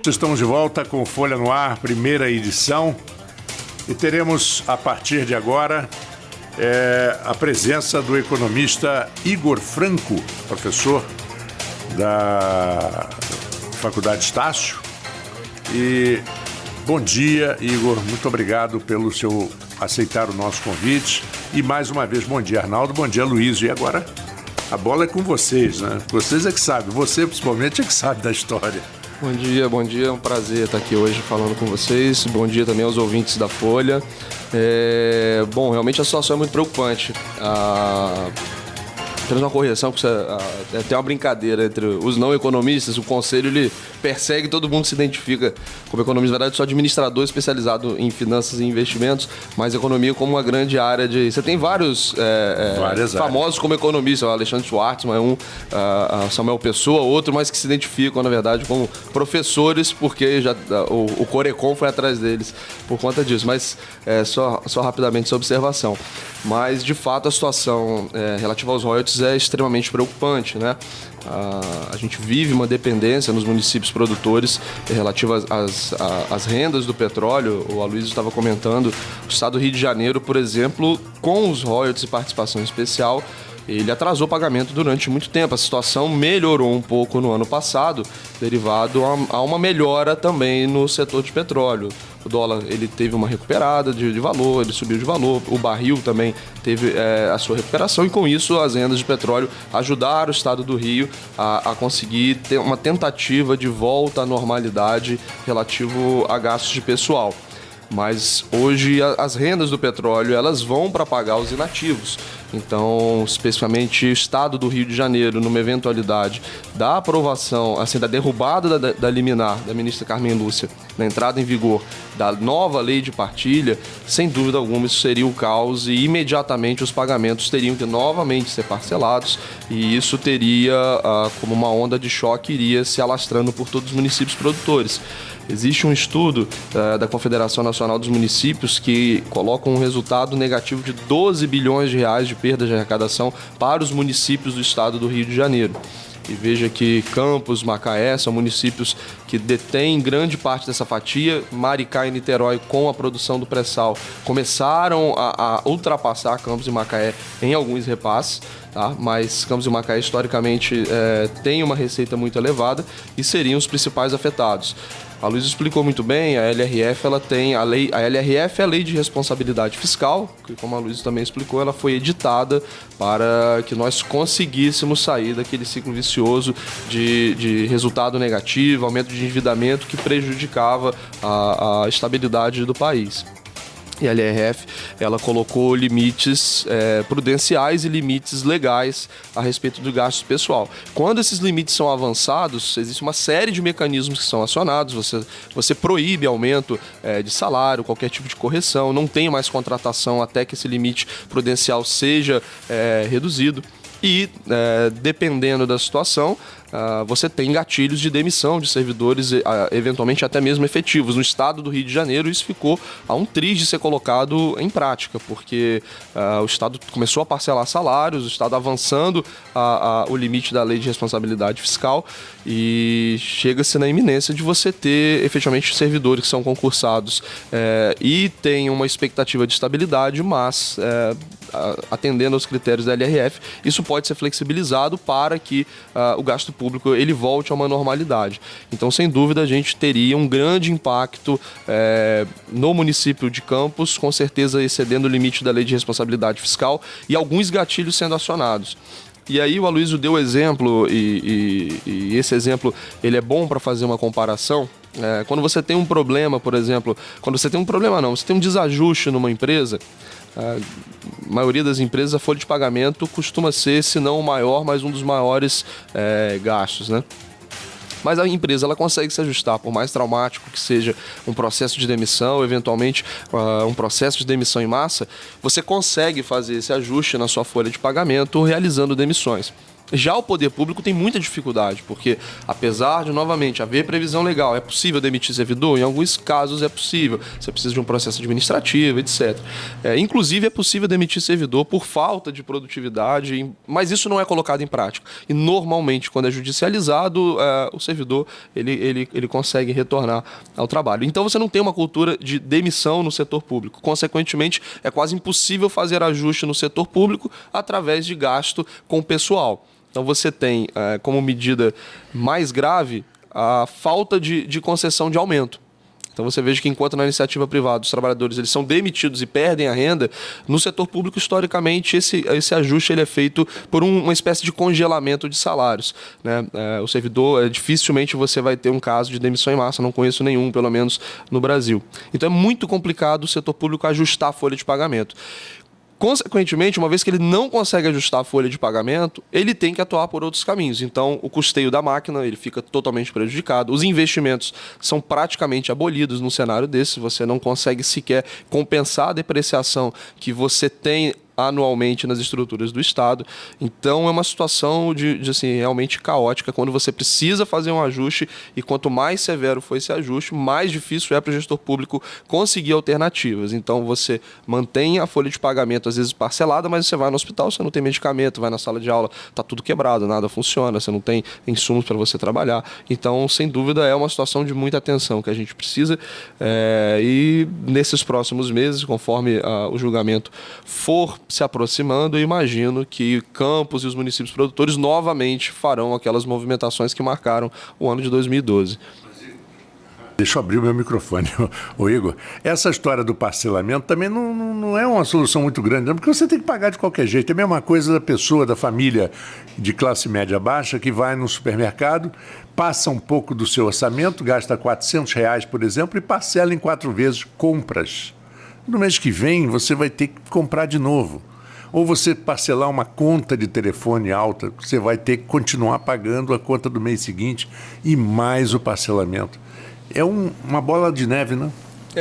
Estamos de volta com Folha no Ar, primeira edição, e teremos a partir de agora a presença do economista Igor Franco, professor da Faculdade Estácio. E bom dia, Igor, muito obrigado pelo seu aceitar o nosso convite. E mais uma vez, bom dia, Arnaldo, bom dia, Luiz. E agora a bola é com vocês, né? Vocês é que sabem, você principalmente é que sabe da história. Bom dia, é um prazer estar aqui hoje falando com vocês. Bom dia também aos ouvintes da Folha. Bom, realmente a situação é muito preocupante. Temos uma correção, porque tem uma brincadeira entre os não economistas. O conselho ele persegue, todo mundo se identifica como economista. Na verdade, sou administrador especializado em finanças e investimentos, mas economia como uma grande área de... Você tem vários famosos como economistas, o Alexandre Schwartzman é um, Samuel Pessoa, outro, mas que se identificam, na verdade, como professores, porque já, o Corecon foi atrás deles por conta disso. Mas só rapidamente essa observação. Mas, de fato, a situação relativa aos royalties é extremamente preocupante, né? A gente vive uma dependência nos municípios produtores relativa às rendas do petróleo. O Aloysio estava comentando, o estado do Rio de Janeiro, por exemplo, com os royalties e participação especial, ele atrasou o pagamento durante muito tempo. A situação melhorou um pouco no ano passado, derivado a uma melhora também no setor de petróleo. O dólar ele teve uma recuperada de valor, ele subiu de valor. O barril também teve a sua recuperação e, com isso, as rendas de petróleo ajudaram o estado do Rio a conseguir ter uma tentativa de volta à normalidade relativo a gastos de pessoal. Mas hoje as rendas do petróleo elas vão para pagar os inativos. Então, especificamente o estado do Rio de Janeiro, numa eventualidade da aprovação, assim, da derrubada da liminar da ministra Carmen Lúcia, na entrada em vigor da nova lei de partilha, sem dúvida alguma isso seria o caos e imediatamente os pagamentos teriam que novamente ser parcelados e isso teria, como uma onda de choque, iria se alastrando por todos os municípios produtores. Existe um estudo da Confederação Nacional dos Municípios que coloca um resultado negativo de 12 bilhões de reais de perda de arrecadação para os municípios do estado do Rio de Janeiro. E veja que Campos, Macaé são municípios que detêm grande parte dessa fatia. Maricá e Niterói, com a produção do pré-sal, começaram a ultrapassar Campos e Macaé em alguns repasses. Tá? Mas Campos e Macaé, historicamente, têm uma receita muito elevada e seriam os principais afetados. A Luiz explicou muito bem, a LRF ela tem a LRF é a Lei de Responsabilidade Fiscal, que, como a Luiz também explicou, ela foi editada para que nós conseguíssemos sair daquele ciclo vicioso de resultado negativo, aumento de endividamento que prejudicava a estabilidade do país. E a LRF, ela colocou limites prudenciais e limites legais a respeito do gasto pessoal. Quando esses limites são avançados, existe uma série de mecanismos que são acionados. Você proíbe aumento de salário, qualquer tipo de correção, não tem mais contratação até que esse limite prudencial seja reduzido. E, dependendo da situação, você tem gatilhos de demissão de servidores, eventualmente até mesmo efetivos. No estado do Rio de Janeiro, isso ficou a um triz de ser colocado em prática, porque o estado começou a parcelar salários, o estado avançando o limite da Lei de Responsabilidade Fiscal, e chega-se na iminência de você ter efetivamente servidores que são concursados e têm uma expectativa de estabilidade, mas atendendo aos critérios da LRF, isso pode ser flexibilizado para que o gasto público ele volte a uma normalidade. Então, sem dúvida, a gente teria um grande impacto no município de Campos, com certeza excedendo o limite da Lei de Responsabilidade Fiscal e alguns gatilhos sendo acionados. E aí o Aloysio deu exemplo, e esse exemplo ele é bom para fazer uma comparação. Quando você tem um problema, por exemplo, você tem um desajuste numa empresa, a maioria das empresas, a folha de pagamento costuma ser, se não o maior, mas um dos maiores gastos, né? Mas a empresa ela consegue se ajustar, por mais traumático que seja um processo de demissão, eventualmente um processo de demissão em massa, você consegue fazer esse ajuste na sua folha de pagamento realizando demissões. Já o poder público tem muita dificuldade, porque apesar de, novamente, haver previsão legal, é possível demitir servidor? Em alguns casos é possível. Você precisa de um processo administrativo, etc. Inclusive, é possível demitir servidor por falta de produtividade, mas isso não é colocado em prática. E, normalmente, quando é judicializado, o servidor ele consegue retornar ao trabalho. Então, você não tem uma cultura de demissão no setor público. Consequentemente, é quase impossível fazer ajuste no setor público através de gasto com o pessoal. Então, você tem, como medida mais grave, a falta de concessão de aumento. Então, você veja que enquanto na iniciativa privada os trabalhadores eles são demitidos e perdem a renda, no setor público, historicamente, esse ajuste ele é feito por uma espécie de congelamento de salários, né? O servidor, dificilmente você vai ter um caso de demissão em massa, não conheço nenhum, pelo menos no Brasil. Então, é muito complicado o setor público ajustar a folha de pagamento. Consequentemente, uma vez que ele não consegue ajustar a folha de pagamento, ele tem que atuar por outros caminhos. Então, o custeio da máquina ele fica totalmente prejudicado. Os investimentos são praticamente abolidos num cenário desse. Você não consegue sequer compensar a depreciação que você tem anualmente nas estruturas do Estado. Então, é uma situação assim, realmente caótica, quando você precisa fazer um ajuste, e quanto mais severo for esse ajuste, mais difícil é para o gestor público conseguir alternativas. Então, você mantém a folha de pagamento, às vezes parcelada, mas você vai no hospital, você não tem medicamento, vai na sala de aula, está tudo quebrado, nada funciona, você não tem insumos para você trabalhar. Então, sem dúvida, é uma situação de muita atenção que a gente precisa, e nesses próximos meses, conforme o julgamento for se aproximando, eu imagino que Campos e os municípios produtores novamente farão aquelas movimentações que marcaram o ano de 2012. Deixa eu abrir o meu microfone, ô Igor. Essa história do parcelamento também não é uma solução muito grande, não, porque você tem que pagar de qualquer jeito. É a mesma coisa da pessoa, da família de classe média baixa, que vai no supermercado, passa um pouco do seu orçamento, gasta R$400, por exemplo, e parcela em 4 vezes compras. No mês que vem, você vai ter que comprar de novo. Ou você parcelar uma conta de telefone alta, você vai ter que continuar pagando a conta do mês seguinte e mais o parcelamento. É uma bola de neve, né?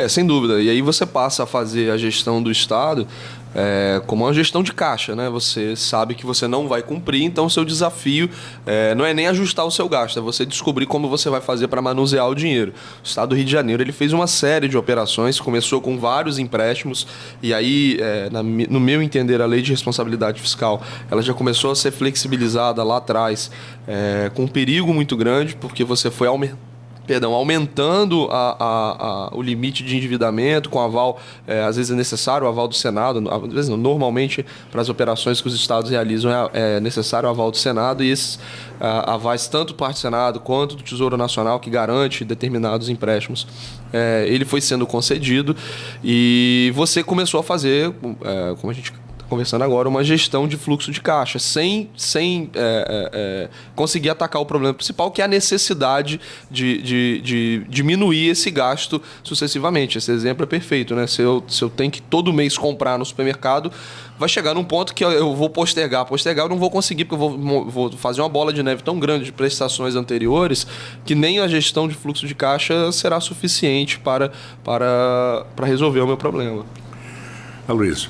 Sem dúvida. E aí você passa a fazer a gestão do Estado como uma gestão de caixa, né? Você sabe que você não vai cumprir, então o seu desafio não é nem ajustar o seu gasto, é você descobrir como você vai fazer para manusear o dinheiro. O Estado do Rio de Janeiro ele fez uma série de operações, começou com vários empréstimos, e aí, no meu entender, a lei de responsabilidade fiscal ela já começou a ser flexibilizada lá atrás, com um perigo muito grande, porque você foi aumentando o limite de endividamento com aval, às vezes é necessário o aval do Senado, às vezes não, normalmente para as operações que os estados realizam é necessário o aval do Senado, e esses avais, tanto do parte do Senado quanto do Tesouro Nacional, que garante determinados empréstimos, ele foi sendo concedido, e você começou a fazer, como a gente conversando agora, uma gestão de fluxo de caixa, sem conseguir atacar o problema principal, que é a necessidade de diminuir esse gasto sucessivamente. Esse exemplo é perfeito, né? Se eu tenho que todo mês comprar no supermercado, vai chegar num ponto que eu vou postergar, eu não vou conseguir, porque eu vou fazer uma bola de neve tão grande de prestações anteriores, que nem a gestão de fluxo de caixa será suficiente para resolver o meu problema. Aloysio.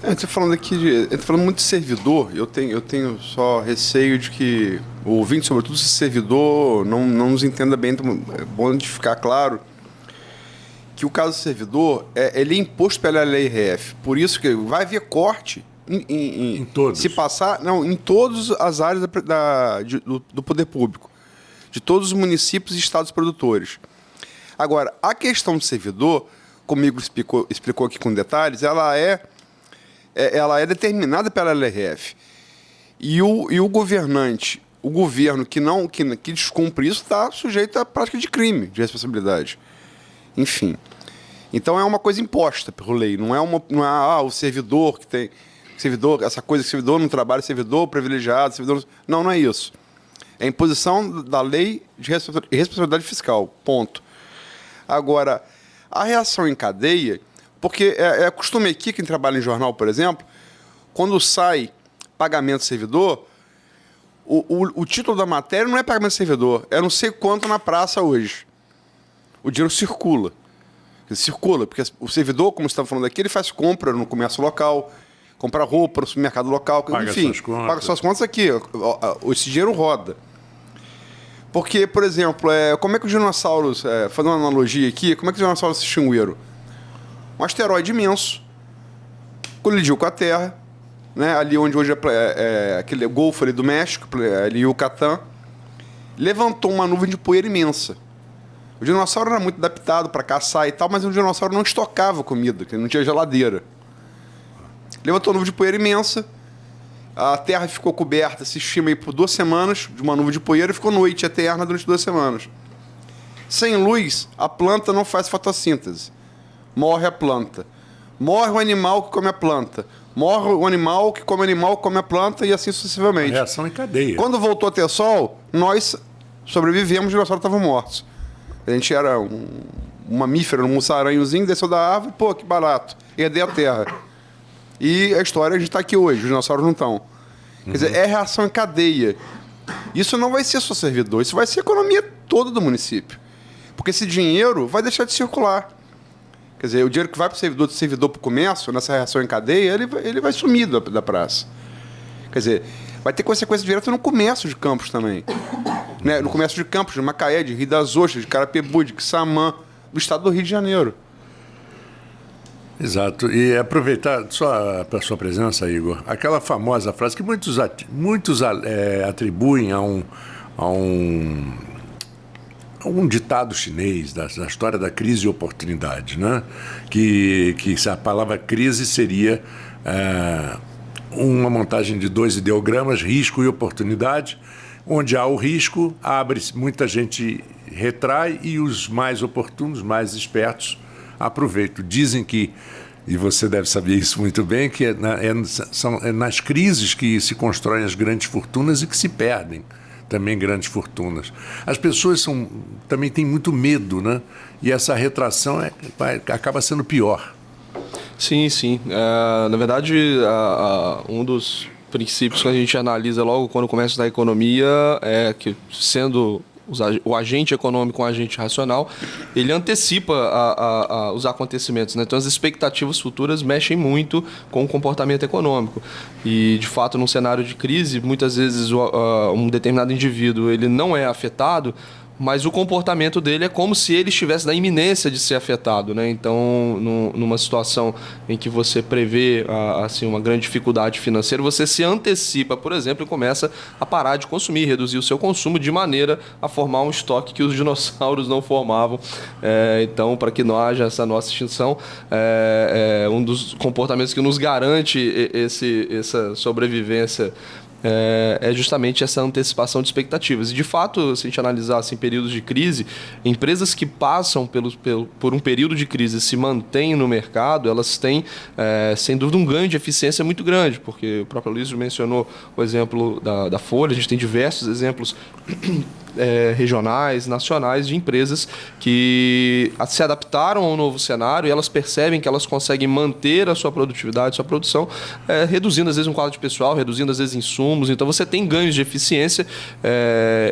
A gente está falando aqui falando muito de servidor. Eu tenho só receio de que o ouvinte, sobretudo esse servidor, não nos entenda bem. Então é bom de ficar claro que o caso do servidor ele é imposto pela lei RF. Por isso que vai haver corte em todos. Se passar, não, em todas as áreas do poder público, de todos os municípios e estados produtores. Agora, a questão do servidor, como o Igor explicou aqui com detalhes, ela é determinada pela LRF. E o governante, o governo que descumpre isso, está sujeito à prática de crime, de responsabilidade. Enfim. Então é uma coisa imposta por lei. Não é o servidor que tem. Essa coisa que servidor não trabalha, servidor privilegiado, servidor. Não é isso. É a imposição da lei de responsabilidade fiscal. Ponto. Agora, a reação em cadeia. Porque é costume aqui, quem trabalha em jornal, por exemplo, quando sai pagamento servidor, o título da matéria não é pagamento servidor, é não sei quanto na praça hoje. O dinheiro circula. Ele circula, porque o servidor, como você estava falando aqui, ele faz compra no comércio local. compra roupa no supermercado local, Paga enfim, suas contas. paga suas contas aqui. Esse dinheiro roda. Porque, por exemplo, como é que os dinossauros, fazendo uma analogia aqui, como é que os dinossauros se extinguiram? Um asteroide imenso colidiu com a Terra, né? Ali onde hoje aquele Golfo ali do México, ali o Yucatán, levantou uma nuvem de poeira imensa. O dinossauro era muito adaptado para caçar e tal, mas o dinossauro não estocava comida, porque não tinha geladeira. Levantou uma nuvem de poeira imensa, a Terra ficou coberta, se estima aí por 2 semanas, de uma nuvem de poeira, e ficou noite eterna durante 2 semanas. Sem luz, a planta não faz fotossíntese. Morre a planta. Morre o animal que come a planta. Morre o animal que come o animal que come a planta e assim sucessivamente. Reação em cadeia. Quando voltou a ter sol, nós sobrevivemos, os dinossauros estavam mortos. A gente era um mamífero, um mussaranhozinho, desceu da árvore, pô, que barato. Herdei a terra. E a história, a gente está aqui hoje, os dinossauros não estão. Quer dizer, é reação em cadeia. Isso não vai ser só servidor, isso vai ser a economia toda do município. Porque esse dinheiro vai deixar de circular. Quer dizer, o dinheiro que vai para o servidor para o comércio, nessa reação em cadeia, ele vai sumir da praça. Quer dizer, vai ter consequência direta no comércio de Campos também. Né? No comércio de Campos, de Macaé, de Rio das Ostras, de Carapicuíba, de Quissamã, do estado do Rio de Janeiro. Exato. E aproveitar só a sua presença, Igor, aquela famosa frase que muitos atribuem a um ditado chinês da história da crise e oportunidade, né? Que a palavra crise seria uma montagem de 2 ideogramas, risco e oportunidade, onde há o risco, muita gente retrai e os mais oportunos, mais espertos, aproveitam. Dizem que, e você deve saber isso muito bem, que são nas crises que se constroem as grandes fortunas e que se perdem também grandes fortunas. As pessoas também têm muito medo, né? E essa retração acaba sendo pior. Sim, sim. Na verdade, um dos princípios que a gente analisa logo quando começa a estudar economia é que, sendo o agente econômico um agente racional, ele antecipa os acontecimentos, né? Então, as expectativas futuras mexem muito com o comportamento econômico. E, de fato, num cenário de crise, muitas vezes um determinado indivíduo ele não é afetado, mas o comportamento dele é como se ele estivesse na iminência de ser afetado, né? Então, numa situação em que você prevê assim, uma grande dificuldade financeira, você se antecipa, por exemplo, e começa a parar de consumir, reduzir o seu consumo de maneira a formar um estoque que os dinossauros não formavam. Então, para que não haja essa nossa extinção, um dos comportamentos que nos garante essa sobrevivência é justamente essa antecipação de expectativas. E, de fato, se a gente analisar assim, períodos de crise, empresas que passam por um período de crise e se mantêm no mercado, elas têm, sem dúvida, um ganho de eficiência muito grande, porque o próprio Luiz mencionou o exemplo da Folha, a gente tem diversos exemplos regionais, nacionais, de empresas que se adaptaram ao novo cenário e elas percebem que elas conseguem manter a sua produtividade, sua produção, reduzindo às vezes um quadro de pessoal, reduzindo às vezes insumos. Então você tem ganhos de eficiência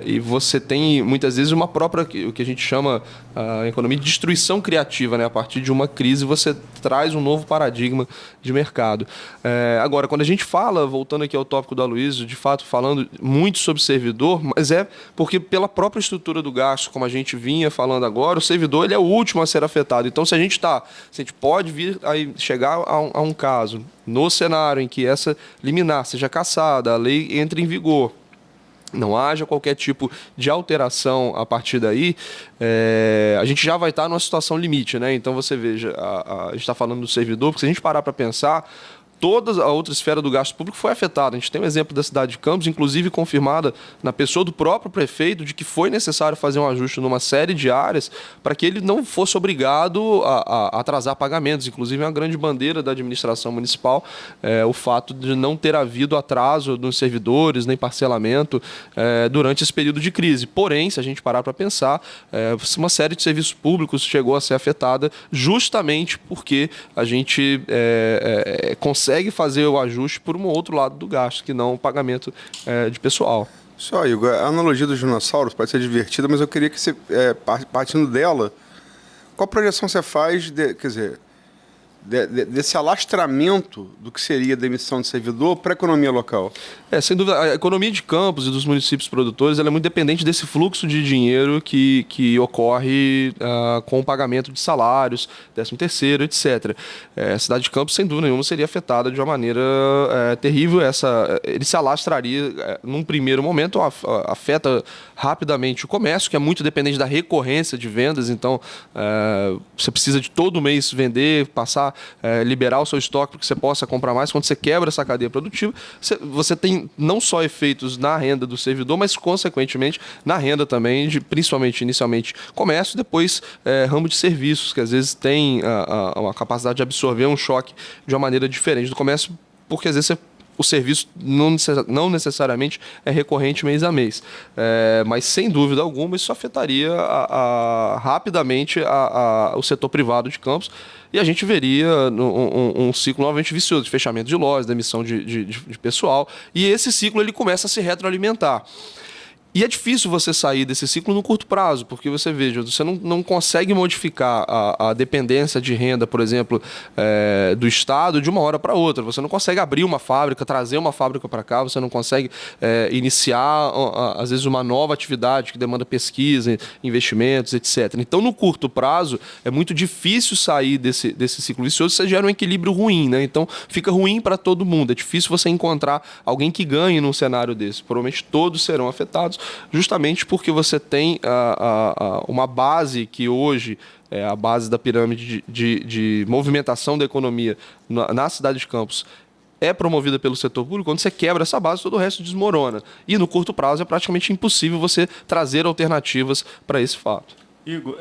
e você tem muitas vezes uma própria, o que a gente chama a economia de destruição criativa, né? A partir de uma crise você traz um novo paradigma de mercado. Agora, quando a gente fala, voltando aqui ao tópico do Aloysio, de fato falando muito sobre servidor, mas porque pela própria estrutura do gasto, como a gente vinha falando agora, o servidor ele é o último a ser afetado. Então, se a gente pode vir a chegar a um caso no cenário em que essa liminar seja cassada, a lei entre em vigor, não haja qualquer tipo de alteração a partir daí, a gente já vai estar numa situação limite, né? Então, você veja, a gente está falando do servidor, porque se a gente parar para pensar, toda a outra esfera do gasto público foi afetada. A gente tem um exemplo da cidade de Campos, inclusive confirmada na pessoa do próprio prefeito, de que foi necessário fazer um ajuste numa série de áreas para que ele não fosse obrigado a atrasar pagamentos. Inclusive, é uma grande bandeira da administração municipal o fato de não ter havido atraso nos servidores, nem parcelamento durante esse período de crise. Porém, se a gente parar para pensar, uma série de serviços públicos chegou a ser afetada justamente porque a gente consegue fazer o ajuste por um outro lado do gasto, que não o pagamento de pessoal. Só, Igor, a analogia dos dinossauros pode ser divertida, mas eu queria que você, partindo dela, qual projeção você faz, quer dizer, desse alastramento do que seria a demissão de servidor para a economia local? Sem dúvida, a economia de Campos e dos municípios produtores ela é muito dependente desse fluxo de dinheiro que ocorre com o pagamento de salários, 13º, etc. A cidade de Campos, sem dúvida nenhuma, seria afetada de uma maneira terrível. Ele se alastraria num primeiro momento, afeta rapidamente o comércio, que é muito dependente da recorrência de vendas, então você precisa de todo mês vender, passar, liberar o seu estoque para que você possa comprar mais. Quando você quebra essa cadeia produtiva, você tem não só efeitos na renda do servidor, mas consequentemente na renda também, principalmente inicialmente comércio, depois ramo de serviços, que às vezes tem uma capacidade de absorver um choque de uma maneira diferente do comércio, porque às vezes o serviço não necessariamente é recorrente mês a mês. Mas, sem dúvida alguma, isso afetaria rapidamente o setor privado de Campos, e a gente veria um ciclo novamente vicioso, de fechamento de lojas, demissão de pessoal, e esse ciclo ele começa a se retroalimentar. E é difícil você sair desse ciclo no curto prazo, porque você veja, você não consegue modificar a dependência de renda, por exemplo, do Estado de uma hora para outra. Você não consegue abrir uma fábrica, trazer uma fábrica para cá, você não consegue iniciar, às vezes, uma nova atividade que demanda pesquisa, investimentos, etc. Então, no curto prazo, é muito difícil sair desse ciclo vicioso, você gera um equilíbrio ruim, né? Então, fica ruim para todo mundo. É difícil você encontrar alguém que ganhe num cenário desse. Provavelmente todos serão afetados, justamente porque você tem uma base que hoje é a base da pirâmide de movimentação da economia na cidade de Campos, é promovida pelo setor público. Quando você quebra essa base, todo o resto desmorona. E no curto prazo é praticamente impossível você trazer alternativas para esse fato. Igor,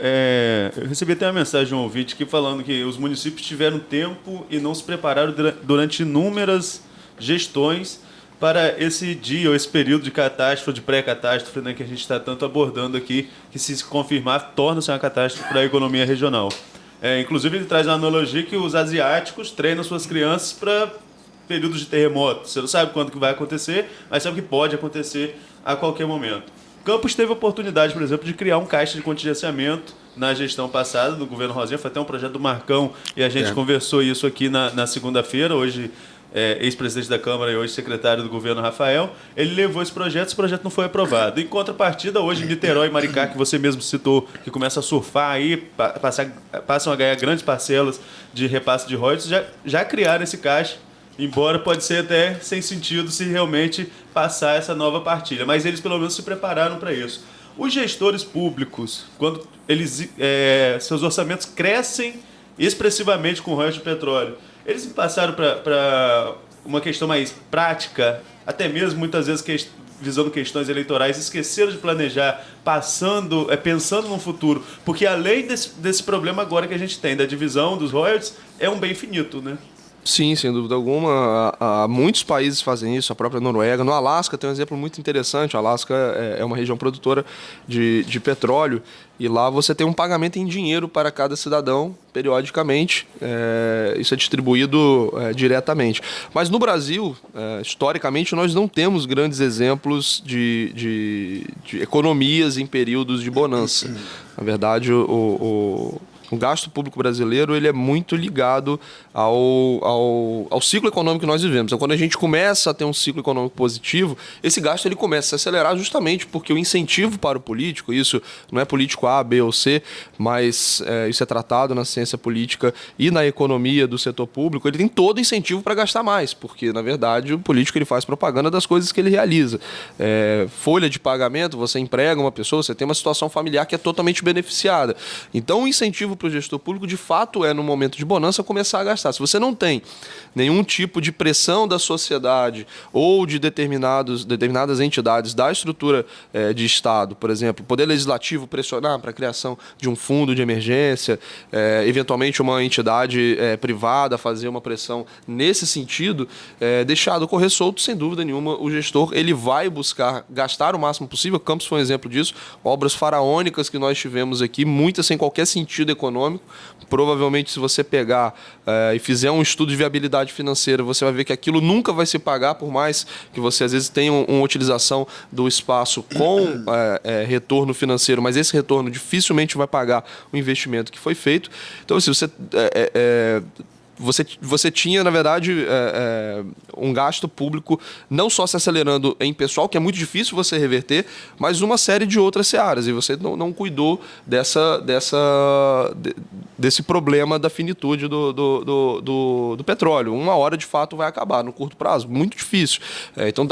eu recebi até uma mensagem de um ouvinte aqui falando que os municípios tiveram tempo e não se prepararam durante inúmeras gestões para esse dia ou esse período de catástrofe, de pré-catástrofe, né, que a gente está tanto abordando aqui, que se confirmar, torna-se uma catástrofe para a economia regional. Inclusive, ele traz uma analogia que os asiáticos treinam suas crianças para períodos de terremoto. Você não sabe quando que vai acontecer, mas sabe que pode acontecer a qualquer momento. Campos teve a oportunidade, por exemplo, de criar um caixa de contingenciamento na gestão passada do governo Rosinha. Foi até um projeto do Marcão e a gente conversou isso aqui na segunda-feira. Hoje, ex-presidente da Câmara e hoje secretário do governo Rafael, ele levou esse projeto não foi aprovado. Em contrapartida, hoje Niterói e Maricá, que você mesmo citou, que começa a surfar aí, passam a ganhar grandes parcelas de repasse de royalties, já criaram esse caixa, embora pode ser até sem sentido se realmente passar essa nova partilha, mas eles pelo menos se prepararam para isso. Os gestores públicos, quando seus orçamentos crescem expressivamente com royalties de petróleo, eles passaram para uma questão mais prática, até mesmo muitas vezes visando questões eleitorais, esqueceram de planejar, pensando no futuro, porque além desse problema agora que a gente tem, da divisão dos royalties, é um bem finito, né? Sim, sem dúvida alguma. Muitos países fazem isso, a própria Noruega. No Alasca tem um exemplo muito interessante. O Alasca é uma região produtora de petróleo e lá você tem um pagamento em dinheiro para cada cidadão, periodicamente. Isso é distribuído diretamente. Mas no Brasil, historicamente, nós não temos grandes exemplos de economias em períodos de bonança. Na verdade, o gasto público brasileiro ele é muito ligado ao ciclo econômico que nós vivemos. Então, quando a gente começa a ter um ciclo econômico positivo, esse gasto ele começa a acelerar justamente porque o incentivo para o político, isso não é político A, B ou C, mas isso é tratado na ciência política e na economia do setor público, ele tem todo incentivo para gastar mais, porque, na verdade, o político ele faz propaganda das coisas que ele realiza. Folha de pagamento, você emprega uma pessoa, você tem uma situação familiar que é totalmente beneficiada. Então, o incentivo para o gestor público, de fato, no momento de bonança, começar a gastar. Se você não tem nenhum tipo de pressão da sociedade ou de determinadas entidades da estrutura de Estado, por exemplo, o Poder Legislativo pressionar para a criação de um fundo de emergência, eventualmente uma entidade privada fazer uma pressão nesse sentido, deixado correr solto, sem dúvida nenhuma, o gestor ele vai buscar gastar o máximo possível. Campos foi um exemplo disso, obras faraônicas que nós tivemos aqui, muitas sem qualquer sentido econômico. Provavelmente, se você pegar e fizer um estudo de viabilidade financeira, você vai ver que aquilo nunca vai se pagar, por mais que você às vezes tenha uma utilização do espaço com retorno financeiro, mas esse retorno dificilmente vai pagar o investimento que foi feito. Então, assim, você você tinha, na verdade, um gasto público não só se acelerando em pessoal, que é muito difícil você reverter, mas uma série de outras searas. E você não cuidou desse problema da finitude do petróleo. Uma hora, de fato, vai acabar no curto prazo. Muito difícil. Então,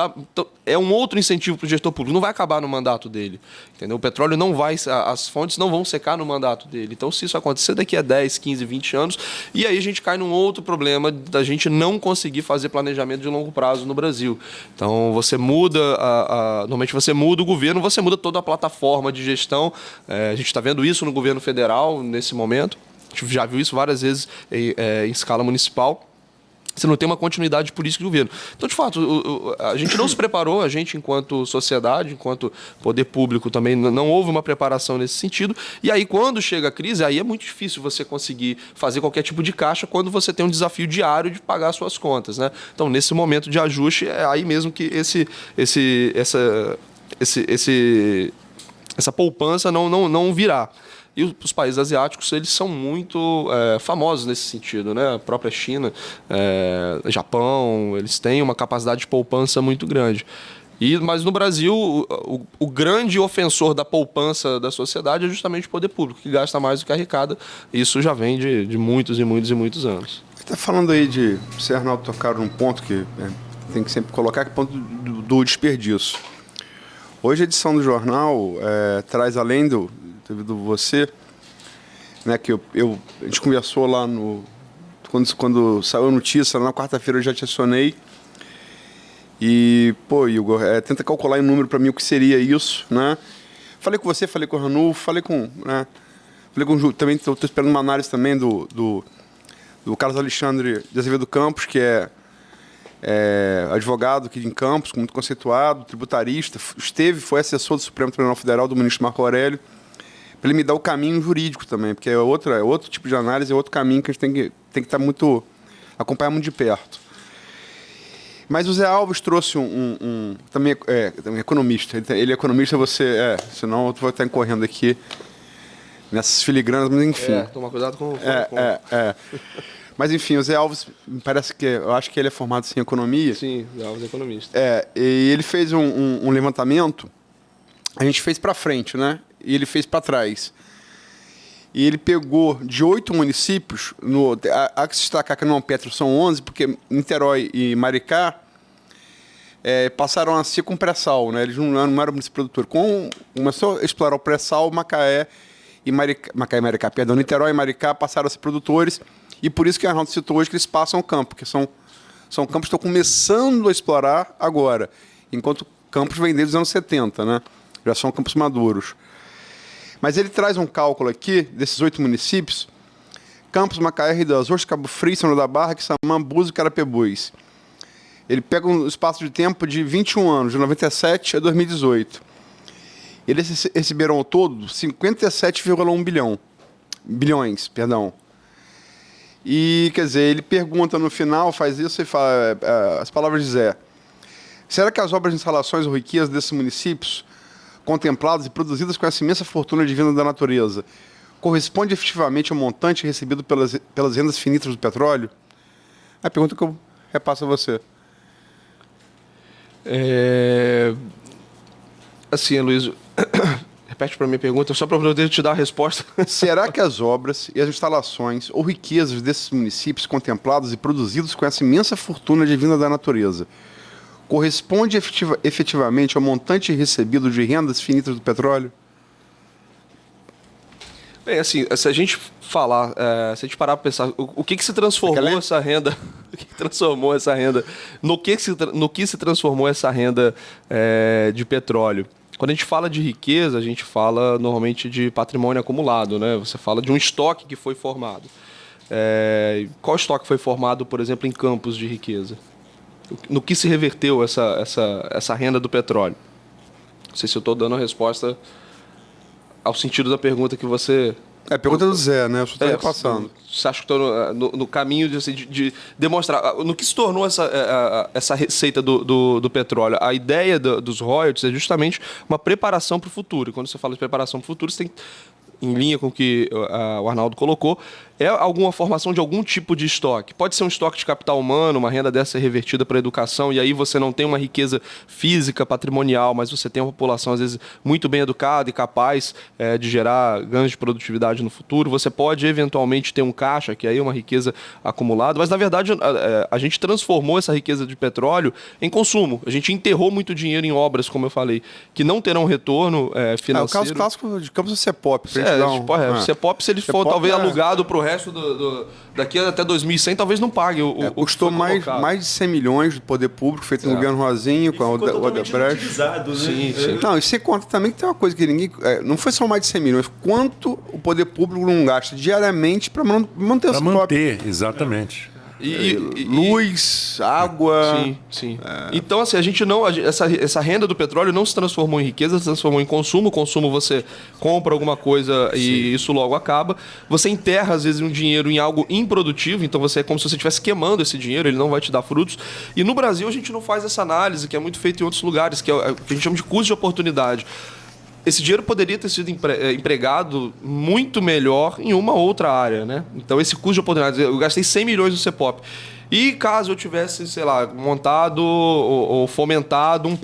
é um outro incentivo para o gestor público. Não vai acabar no mandato dele. Entendeu? O petróleo não vai... As fontes não vão secar no mandato dele. Então, se isso acontecer daqui a 10, 15, 20 anos, e aí a gente cai num outro problema da gente não conseguir fazer planejamento de longo prazo no Brasil. Então, você muda, normalmente você muda o governo, você muda toda a plataforma de gestão. A gente está vendo isso no governo federal nesse momento. A gente já viu isso várias vezes em escala municipal. Você não tem uma continuidade política de governo. Então, de fato, a gente não se preparou, a gente, enquanto sociedade, enquanto poder público, também não houve uma preparação nesse sentido. E aí, quando chega a crise, aí é muito difícil você conseguir fazer qualquer tipo de caixa quando você tem um desafio diário de pagar suas contas, né? Então, nesse momento de ajuste, é aí mesmo que essa poupança não virá. E os países asiáticos, eles são muito famosos nesse sentido, né? A própria China, Japão, eles têm uma capacidade de poupança muito grande. Mas no Brasil, o grande ofensor da poupança da sociedade é justamente o poder público, que gasta mais do que arrecada. Isso já vem de muitos e muitos e muitos anos. Você está falando aí de... Você, Arnaldo, tocaram num ponto que tem que sempre colocar, que é o ponto do desperdício. Hoje a edição do jornal traz, além do você, né, que a gente conversou lá quando saiu a notícia, na quarta-feira eu já te acionei. E, pô, Igor, tenta calcular em número para mim o que seria isso, né? Falei com você, falei com o Ranu, falei com o Ju, também estou esperando uma análise também do Carlos Alexandre de Azevedo Campos, que é advogado aqui em Campos, muito conceituado, tributarista, foi assessor do Supremo Tribunal Federal, do ministro Marco Aurélio, para ele me dar o caminho jurídico também, porque é outro tipo de análise, é outro caminho que a gente tem que estar acompanhar muito de perto. Mas o Zé Alves trouxe também economista. Ele é economista, senão eu vou estar incorrendo aqui nessas filigranas, mas enfim. Tomar cuidado com... Mas enfim, o Zé Alves, eu acho que ele é formado em economia. Sim, o Zé Alves é economista. E ele fez um levantamento, a gente fez para frente, né? E ele fez para trás. E ele pegou de 8 municípios, há que se destacar que não Petro são 11, porque Niterói e Maricá passaram a ser com pré-sal, né? Eles não eram município produtor. Começou a explorar o pré-sal, Niterói e Maricá passaram a ser produtores, e por isso que a Arnaldo citou hoje que eles passam o campo, porque são campos que estão começando a explorar agora, enquanto campos vêm desde os anos 70, né? Já são campos maduros. Mas ele traz um cálculo aqui, desses 8 municípios, Campos, Macaé, Rio das Ostras, Cabo Frio, São João da Barra, Quissamã, Búzios e Carapebus. Ele pega um espaço de tempo de 21 anos, de 97 a 2018. Eles receberam ao todo 57,1 bilhões. E, quer dizer, ele pergunta no final, faz isso e fala, as palavras de Zé: será que as obras de instalações ou riquezas desses municípios, contempladas e produzidas com essa imensa fortuna divina da natureza, corresponde efetivamente ao montante recebido pelas rendas finitas do petróleo? É a pergunta que eu repasso a você. Assim, Luiz, repete para a minha pergunta, só para eu poder te dar a resposta. Será que as obras e as instalações ou riquezas desses municípios contemplados e produzidos com essa imensa fortuna divina da natureza corresponde efetivamente ao montante recebido de rendas finitas do petróleo? Bem, assim, se a gente falar, se a gente parar para pensar, o que se transformou essa renda, o que transformou essa renda, no que se transformou essa renda de petróleo? Quando a gente fala de riqueza, a gente fala normalmente de patrimônio acumulado, né? Você fala de um estoque que foi formado. Qual estoque foi formado, por exemplo, em campos de riqueza? No que se reverteu essa renda do petróleo? Não sei se eu estou dando a resposta ao sentido da pergunta que você... É a pergunta do Zé, né? Eu estou repassando. Você acha que estou no caminho de demonstrar... No que se tornou essa receita do petróleo? A ideia dos royalties é justamente uma preparação para o futuro. E quando você fala de preparação para o futuro, você tem, em linha com o que o Arnaldo colocou, é alguma formação de algum tipo de estoque. Pode ser um estoque de capital humano, uma renda dessa revertida para a educação, e aí você não tem uma riqueza física, patrimonial, mas você tem uma população, às vezes, muito bem educada e capaz de gerar ganhos de produtividade no futuro. Você pode, eventualmente, ter um caixa, que aí é uma riqueza acumulada, mas, na verdade, a gente transformou essa riqueza de petróleo em consumo. A gente enterrou muito dinheiro em obras, como eu falei, que não terão retorno financeiro. O caso clássico de Campos do CEPOP. O CEPOP, se ele for talvez alugado para o resto daqui até 2100, talvez não pague custou mais de 100 milhões do poder público, feito no governo Rosinho, com a Odebrecht. Né? Sim. Não, e você conta também que tem uma coisa que ninguém... não foi só mais de 100 milhões, quanto o poder público não gasta diariamente para manter o CEPOP. Para manter, exatamente. Luz, água... Sim. Então, assim, a gente não... Essa renda do petróleo não se transformou em riqueza, se transformou em consumo. Consumo, você compra alguma coisa e isso logo acaba. Você enterra, às vezes, um dinheiro em algo improdutivo, então é como se você estivesse queimando esse dinheiro, ele não vai te dar frutos. E no Brasil, a gente não faz essa análise, que é muito feita em outros lugares, que é o que a gente chama de custo de oportunidade. Esse dinheiro poderia ter sido empregado muito melhor em uma outra área, né? Então, esse custo de oportunidade... Eu gastei 100 milhões no CEPOP. E caso eu tivesse, sei lá, montado ou fomentado um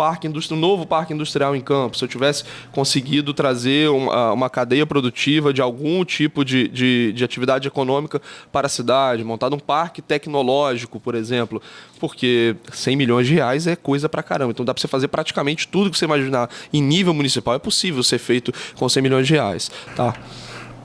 novo parque industrial em Campos, se eu tivesse conseguido trazer uma cadeia produtiva de algum tipo de atividade econômica para a cidade, montado um parque tecnológico, por exemplo, porque 100 milhões de reais é coisa pra caramba. Então dá para você fazer praticamente tudo que você imaginar em nível municipal. É possível ser feito com 100 milhões de reais, tá?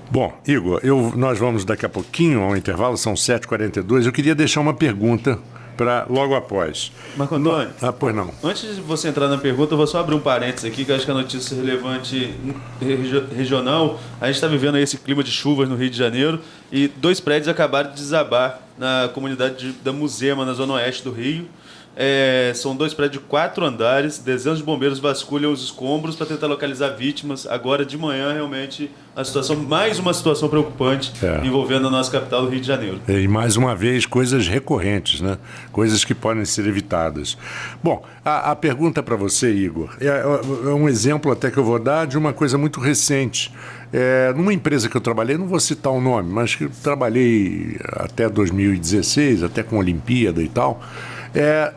Bom, Igor, nós vamos daqui a pouquinho ao intervalo, são 7h42. Eu queria deixar uma pergunta para logo após. Marco Antônio, pois não. Antes de você entrar na pergunta, eu vou só abrir um parênteses aqui, que eu acho que a notícia relevante regional. A gente está vivendo aí esse clima de chuvas no Rio de Janeiro e 2 prédios acabaram de desabar na comunidade da Muzema, na zona oeste do Rio. São 2 prédios de 4 andares, dezenas de bombeiros vasculham os escombros para tentar localizar vítimas. Agora de manhã, realmente, mais uma situação preocupante envolvendo a nossa capital do Rio de Janeiro. E mais uma vez, coisas recorrentes, né? Coisas que podem ser evitadas. Bom, a pergunta para você, Igor, é um exemplo até que eu vou dar de uma coisa muito recente. Numa empresa que eu trabalhei, não vou citar o nome, mas que eu trabalhei até 2016, até com a Olimpíada e tal.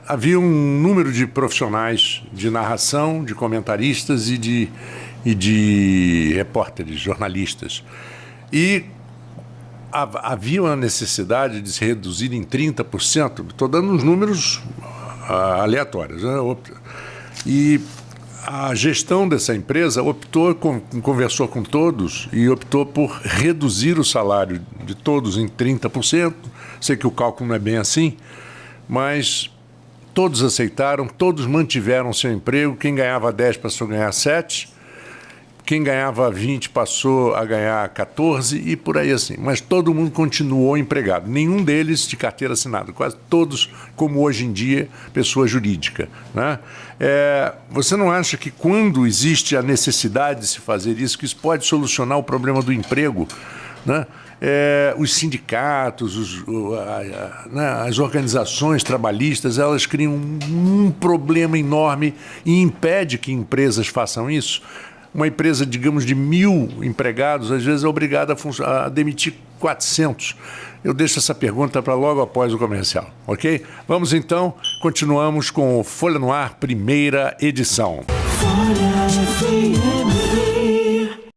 Havia um número de profissionais de narração, de comentaristas e de repórteres, jornalistas. E havia uma necessidade de se reduzir em 30%. Estou dando uns números aleatórios, né? E a gestão dessa empresa conversou com todos e optou por reduzir o salário de todos em 30%. Sei que o cálculo não é bem assim, mas todos aceitaram, todos mantiveram seu emprego. Quem ganhava 10 passou a ganhar 7, quem ganhava 20 passou a ganhar 14 e por aí assim. Mas todo mundo continuou empregado, nenhum deles de carteira assinada, quase todos, como hoje em dia, pessoa jurídica, né? Você não acha que quando existe a necessidade de se fazer isso, que isso pode solucionar o problema do emprego, né? Os sindicatos, as organizações trabalhistas, elas criam um problema enorme e impede que empresas façam isso. Uma empresa, digamos, de 1.000 empregados, às vezes é obrigada a demitir 400. Eu deixo essa pergunta para logo após o comercial, ok? Vamos então, continuamos com o Folha no Ar, primeira edição. Folha